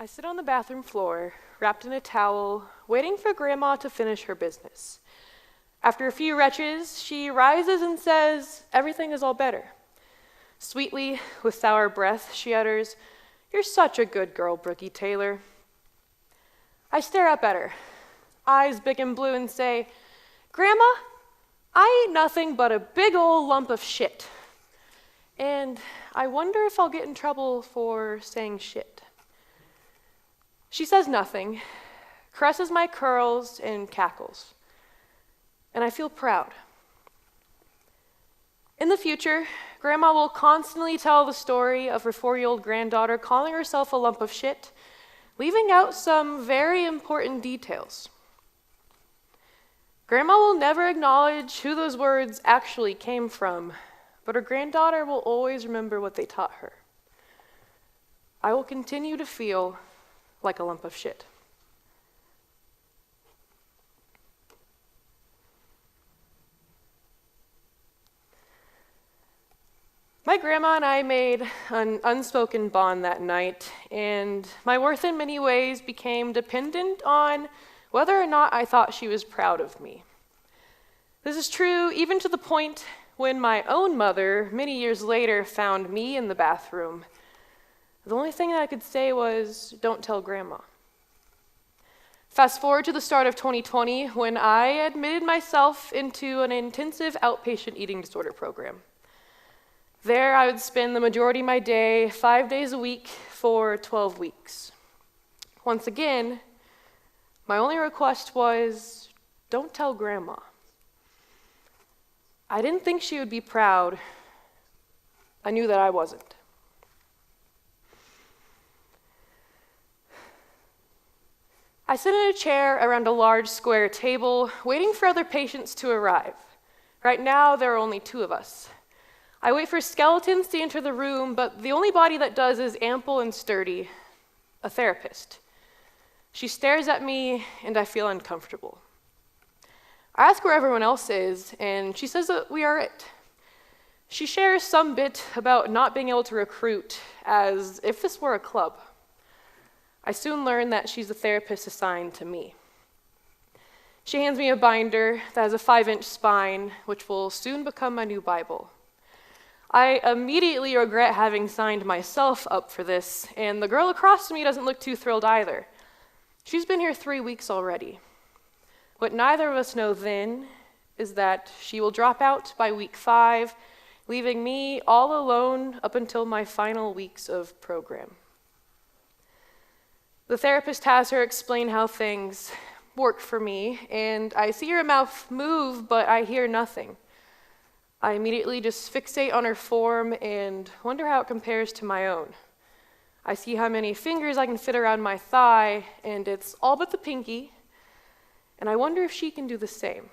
I sit on the bathroom floor, wrapped in a towel, waiting for Grandma to finish her business. After a few retches, she rises and says, "Everything is all better." Sweetly, with sour breath, she utters, "You're such a good girl, Brookie Taylor." I stare up at her, eyes big and blue, and say, "Grandma, I ain't nothing but a big old lump of shit. And I wonder if I'll get in trouble for saying shit." She says nothing, caresses my curls, and cackles. And I feel proud. In the future, Grandma will constantly tell the story of her 4-year-old granddaughter calling herself a lump of shit, leaving out some very important details. Grandma will never acknowledge who those words actually came from, but her granddaughter will always remember what they taught her. I will continue to feel like a lump of shit. My grandma and I made an unspoken bond that night, and my worth in many ways became dependent on whether or not I thought she was proud of me. This is true even to the point when my own mother, many years later, found me in the bathroom. The only thing that I could say was, "Don't tell Grandma." Fast forward to the start of 2020, when I admitted myself into an intensive outpatient eating disorder program. There, I would spend the majority of my day, 5 days a week, for 12 weeks. Once again, my only request was, "Don't tell Grandma." I didn't think she would be proud. I knew that I wasn't. I sit in a chair around a large square table, waiting for other patients to arrive. Right now, there are only 2 of us. I wait for skeletons to enter the room, but the only body that does is ample and sturdy, a therapist. She stares at me, and I feel uncomfortable. I ask where everyone else is, and she says that we are it. She shares some bit about not being able to recruit, as if this were a club. I soon learn that she's the therapist assigned to me. She hands me a binder that has a 5-inch spine, which will soon become my new Bible. I immediately regret having signed myself up for this, and the girl across from me doesn't look too thrilled either. She's been here 3 weeks already. What neither of us know then is that she will drop out by week 5, leaving me all alone up until my final weeks of program. The therapist has her explain how things work for me, and I see her mouth move, but I hear nothing. I immediately just fixate on her form and wonder how it compares to my own. I see how many fingers I can fit around my thigh, and it's all but the pinky, and I wonder if she can do the same.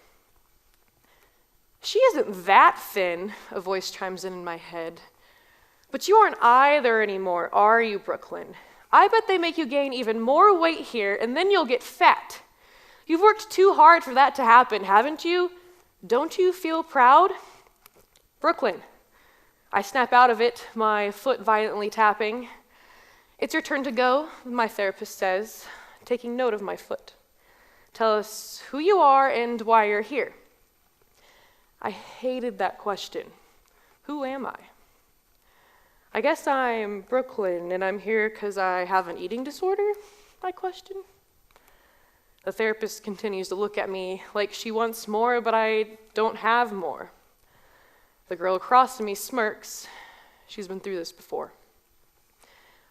"She isn't that thin," a voice chimes in my head. "But you aren't either anymore, are you, Brooklyn? I bet they make you gain even more weight here, and then you'll get fat. You've worked too hard for that to happen, haven't you? Don't you feel proud?" "Brooklyn." I snap out of it, my foot violently tapping. "It's your turn to go," my therapist says, taking note of my foot. "Tell us who you are and why you're here." I hated that question. Who am I? "I guess I'm Brooklyn, and I'm here because I have an eating disorder?" I question. The therapist continues to look at me like she wants more, but I don't have more. The girl across from me smirks. She's been through this before.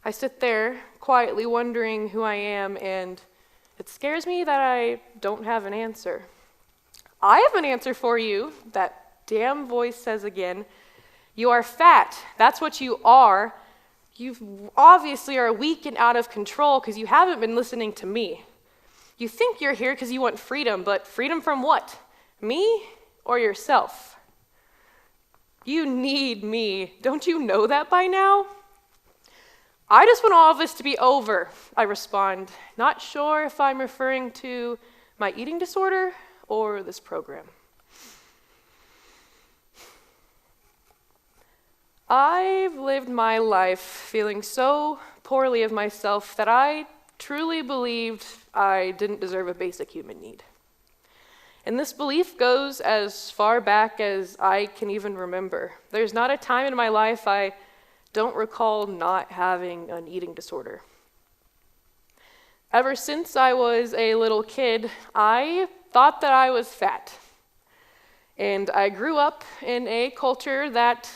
I sit there, quietly wondering who I am, and it scares me that I don't have an answer. "I have an answer for you," that damn voice says again. "You are fat. That's what you are. You obviously are weak and out of control because you haven't been listening to me. You think you're here because you want freedom, but freedom from what? Me or yourself? You need me. Don't you know that by now?" "I just want all of this to be over," I respond, not sure if I'm referring to my eating disorder or this program. I've lived my life feeling so poorly of myself that I truly believed I didn't deserve a basic human need. And this belief goes as far back as I can even remember. There's not a time in my life I don't recall not having an eating disorder. Ever since I was a little kid, I thought that I was fat. And I grew up in a culture that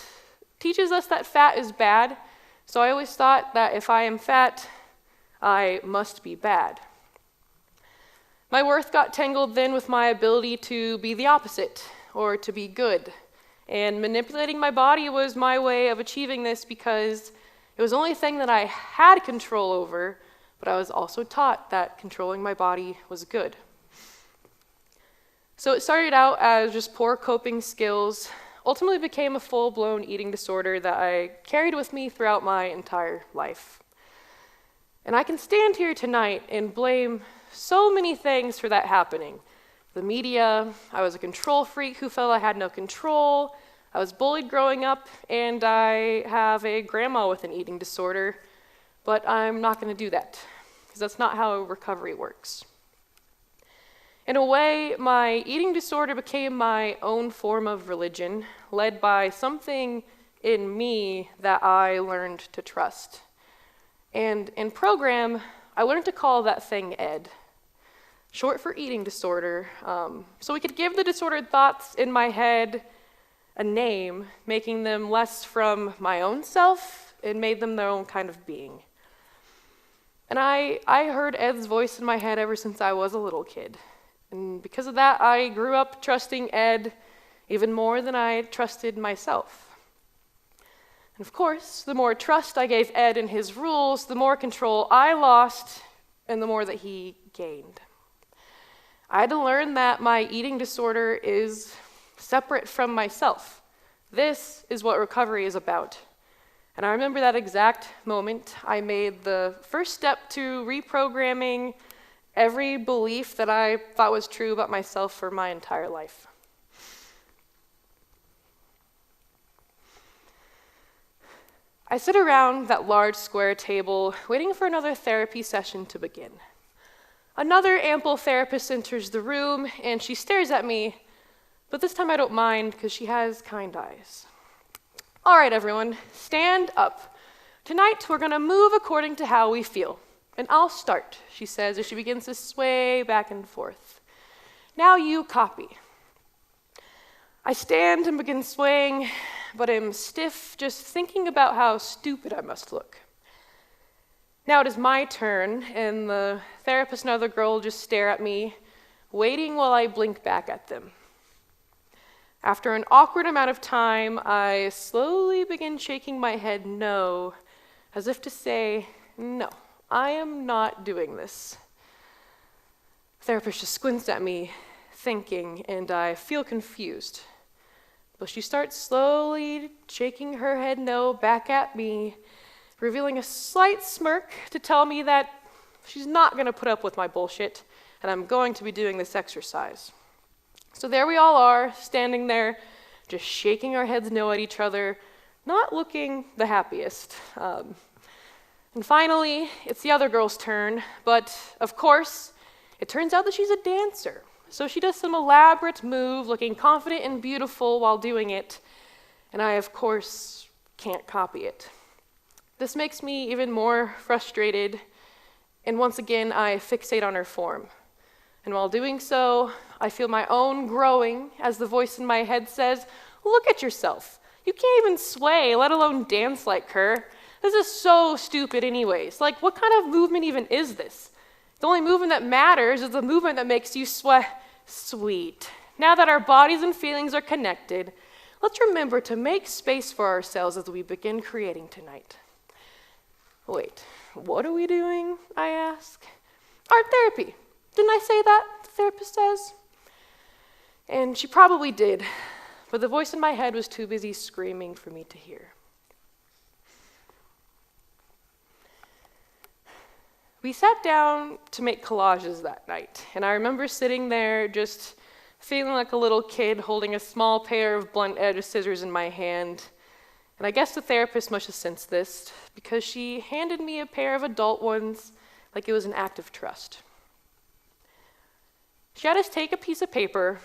teaches us that fat is bad, so I always thought that if I am fat, I must be bad. My worth got tangled then with my ability to be the opposite, or to be good. And manipulating my body was my way of achieving this because it was the only thing that I had control over, but I was also taught that controlling my body was good. So it started out as just poor coping skills, ultimately became a full-blown eating disorder that I carried with me throughout my entire life. And I can stand here tonight and blame so many things for that happening. The media, I was a control freak who felt I had no control, I was bullied growing up, and I have a grandma with an eating disorder, but I'm not going to do that, because that's not how recovery works. In a way, my eating disorder became my own form of religion, led by something in me that I learned to trust. And in program, I learned to call that thing ED, short for eating disorder, so we could give the disordered thoughts in my head a name, making them less from my own self and made them their own kind of being. And I heard Ed's voice in my head ever since I was a little kid. And because of that, I grew up trusting Ed even more than I trusted myself. And of course, the more trust I gave Ed and his rules, the more control I lost and the more that he gained. I had to learn that my eating disorder is separate from myself. This is what recovery is about. And I remember that exact moment I made the first step to reprogramming every belief that I thought was true about myself for my entire life. I sit around that large square table, waiting for another therapy session to begin. Another ample therapist enters the room, and she stares at me, but this time I don't mind because she has kind eyes. All right, everyone, stand up. Tonight we're going to move according to how we feel. And I'll start, she says as she begins to sway back and forth. Now you copy. I stand and begin swaying, but am stiff just thinking about how stupid I must look. Now it is my turn, and the therapist and other girl just stare at me, waiting while I blink back at them. After an awkward amount of time, I slowly begin shaking my head no, as if to say, no, I am not doing this. The therapist just squints at me, thinking, and I feel confused. But she starts slowly shaking her head no back at me, revealing a slight smirk to tell me that she's not going to put up with my bullshit, and I'm going to be doing this exercise. So there we all are, standing there, just shaking our heads no at each other, not looking the happiest. And finally, it's the other girl's turn, but of course, it turns out that she's a dancer. So she does some elaborate move, looking confident and beautiful while doing it, and I, of course, can't copy it. This makes me even more frustrated, and once again, I fixate on her form. And while doing so, I feel my own growing as the voice in my head says, look at yourself. You can't even sway, let alone dance like her. This is so stupid anyways. Like, what kind of movement even is this? The only movement that matters is the movement that makes you sweat. Sweet. Now that our bodies and feelings are connected, let's remember to make space for ourselves as we begin creating tonight. Wait, what are we doing? I ask. Art therapy. Didn't I say that? The therapist says. And she probably did, but the voice in my head was too busy screaming for me to hear. We sat down to make collages that night, and I remember sitting there just feeling like a little kid holding a small pair of blunt-edged scissors in my hand, And I guess the therapist must have sensed this because she handed me a pair of adult ones like it was an act of trust. She had us take a piece of paper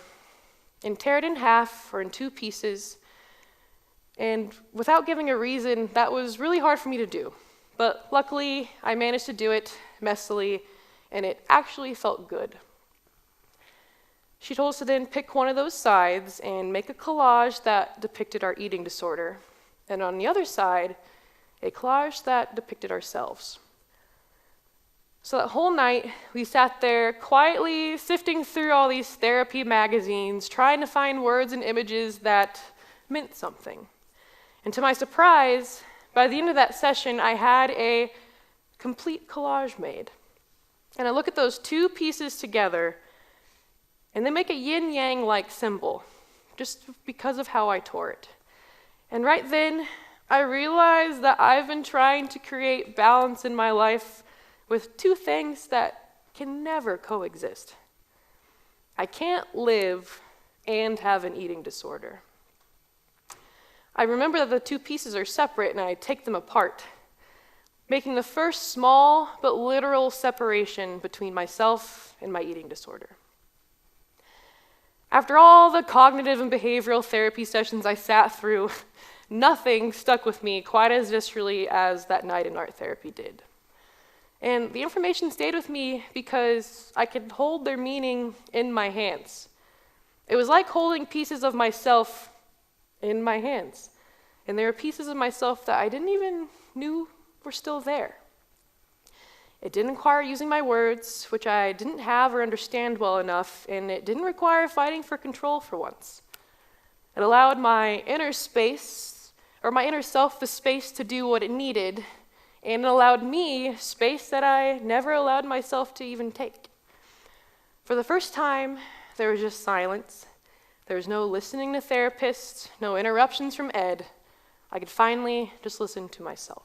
and tear it in half or in two pieces. And without giving a reason, that was really hard for me to do. But luckily, I managed to do it messily, and it actually felt good. She told us to then pick one of those sides and make a collage that depicted our eating disorder. And on the other side, a collage that depicted ourselves. So that whole night, we sat there quietly sifting through all these therapy magazines, trying to find words and images that meant something. And to my surprise, by the end of that session, I had a complete collage made. And I look at those two pieces together, and they make a yin-yang-like symbol, just because of how I tore it. And right then, I realized that I've been trying to create balance in my life with two things that can never coexist. I can't live and have an eating disorder. I remember that the two pieces are separate, and I take them apart, making the first small but literal separation between myself and my eating disorder. After all the cognitive and behavioral therapy sessions I sat through, nothing stuck with me quite as viscerally as that night in art therapy did. And the information stayed with me because I could hold their meaning in my hands. It was like holding pieces of myself in my hands. And there were pieces of myself that I didn't even knew were still there. It didn't require using my words, which I didn't have or understand well enough, and it didn't require fighting for control for once. It allowed my inner space, or my inner self, the space to do what it needed, and it allowed me space that I never allowed myself to even take. For the first time, there was just silence. There was no listening to therapists, no interruptions from Ed. I could finally just listen to myself.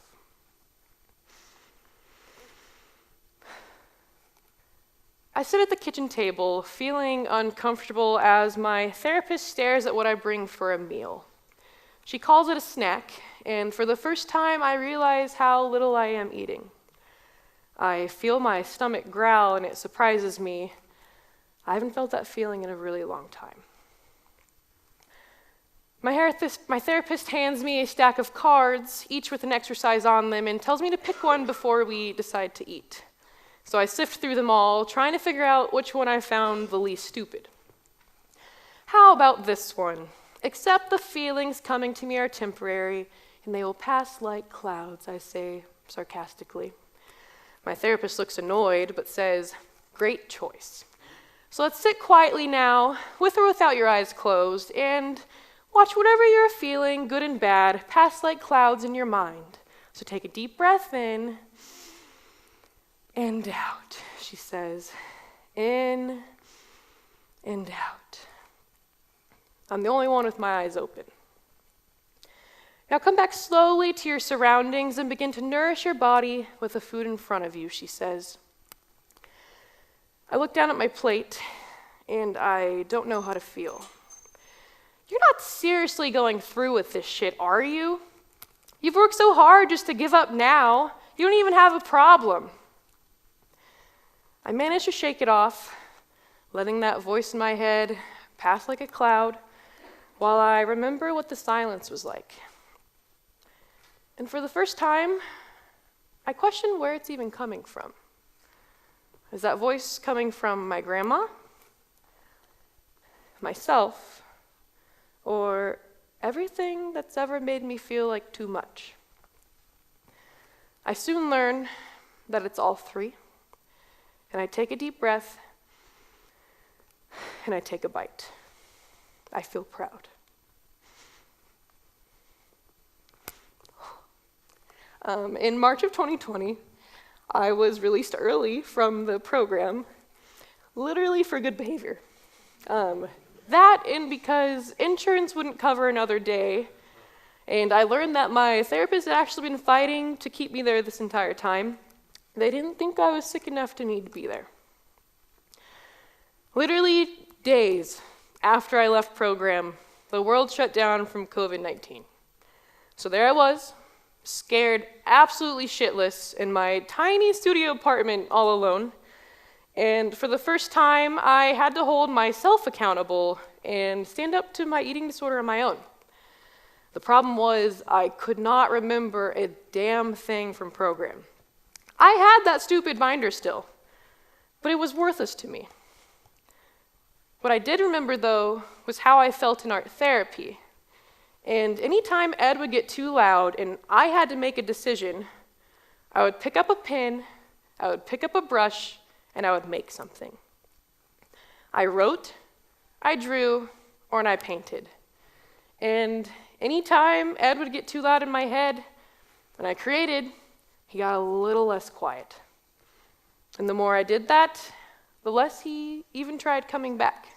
I sit at the kitchen table, feeling uncomfortable as my therapist stares at what I bring for a meal. She calls it a snack, and for the first time, I realize how little I am eating. I feel my stomach growl, and it surprises me. I haven't felt that feeling in a really long time. My therapist hands me a stack of cards, each with an exercise on them, and tells me to pick one before we decide to eat. So I sift through them all, trying to figure out which one I found the least stupid. How about this one? Accept the feelings coming to me are temporary, and they will pass like clouds, I say sarcastically. My therapist looks annoyed, but says, great choice. So let's sit quietly now, with or without your eyes closed, and watch whatever you're feeling, good and bad, pass like clouds in your mind. So take a deep breath in and out, she says. In and out. I'm the only one with my eyes open. Now come back slowly to your surroundings and begin to nourish your body with the food in front of you, she says. I look down at my plate, and I don't know how to feel. You're not seriously going through with this shit, are you? You've worked so hard just to give up now. You don't even have a problem. I manage to shake it off, letting that voice in my head pass like a cloud, while I remember what the silence was like. And for the first time, I question where it's even coming from. Is that voice coming from my grandma, myself, or everything that's ever made me feel like too much? I soon learn that it's all three, and I take a deep breath, and I take a bite. I feel proud. In March of 2020, I was released early from the program, literally for good behavior. That and because insurance wouldn't cover another day, and I learned that my therapist had actually been fighting to keep me there this entire time. They didn't think I was sick enough to need to be there. Literally days after I left program, the world shut down from COVID-19. So there I was, scared absolutely shitless in my tiny studio apartment all alone. And for the first time, I had to hold myself accountable and stand up to my eating disorder on my own. The problem was I could not remember a damn thing from program. I had that stupid binder still, but it was worthless to me. What I did remember, though, was how I felt in art therapy. And anytime Ed would get too loud and I had to make a decision, I would pick up a pen, I would pick up a brush, and I would make something. I wrote, I drew, or I painted. And anytime Ed would get too loud in my head, and I created, he got a little less quiet. And the more I did that, the less he even tried coming back.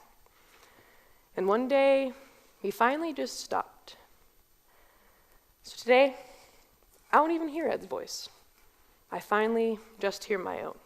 And one day, he finally just stopped. So today, I don't even hear Ed's voice. I finally just hear my own.